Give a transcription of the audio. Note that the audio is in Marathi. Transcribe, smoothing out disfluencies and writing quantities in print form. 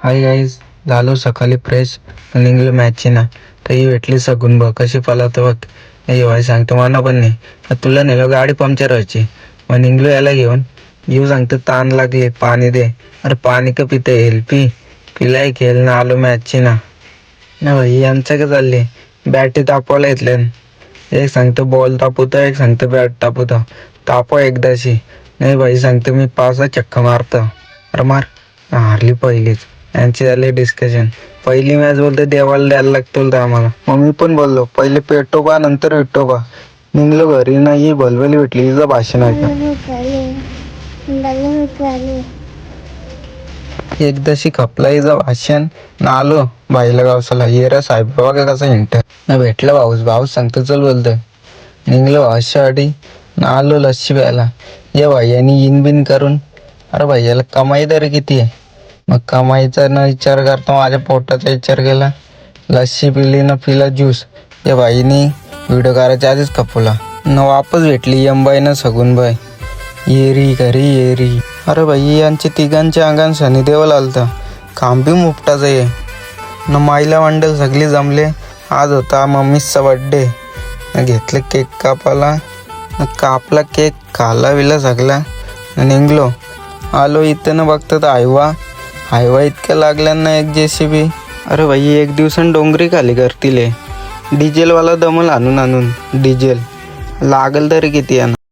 हाय गाईज, झालो सकाळी फ्रेश निघलो मॅचची ना. तर ही भेटली सगून बघ कशी पळत बघ. नाही भाई सांगतो मला पण नाही. तुला नेलो गाडी पंक्चर व्हायची, मग निघलो याला घेऊन. येऊ सांगतो ताण लागले पाणी दे. अरे पाणी का पिते येईल पिलाय खेळ ना आलो मॅचची ना. नाही भाई यांचं का चालले बॅटी तापवायला येतले. एक सांगतो बॉल तापवतो, एक सांगतो बॅट तापवतो. तापव एकदाशी. नाही भाई सांगतो मी 5 चक्का मारतो. अरे मार. हारली पहिलीच. यांची झाली डिस्कशन. पहिली मॅच बोलते देवाला द्यायला लागतो आम्हाला. मग मी पण बोललो पहिले पेटोबा नंतर विठोबा. निघलो घरी नाही भलभली भेटली तिचं भाषण ऐका. एकदाशी खपला हिचं भाषण ना आलो बाईला गावसाला येरा साहेब बघा कसा इंटर ना भेटला. भाऊस सांगतो चल बोलतोय. निघलो भाषासाठी ना आलो लस्सी प्यायला. ये भाई इन बिन करून. अरे भैयाला कमाई तरी किती आहे. मग कमाईचा न विचार करता माझ्या पोटाचा विचार केला. लस्सी पिली न पिला ज्यूस. या बाईनी व्हिडिओ करायच्या आधीच खपवला न वापस भेटली यमबाई न सगूनबाई. येरी घरी येरी. अरे भाई यांच्या तिघांच्या अंगान शनिदेवल आलता. खांबी मुपटाचं ये न माईला मंडल सगळी जमले. आज होता मम्मीचा बड्डे. न घेतलं केक कापाला न कापला केक खाला विला सगळा न निघलो. आलो इथं न बघतात हायवा इतक्या लागल्यांना एक JCB. अरे भाई एक दिवसानं डोंगरी खाली करतील. डिझेलवाला दमल आणून डिझेल लागल तरी किती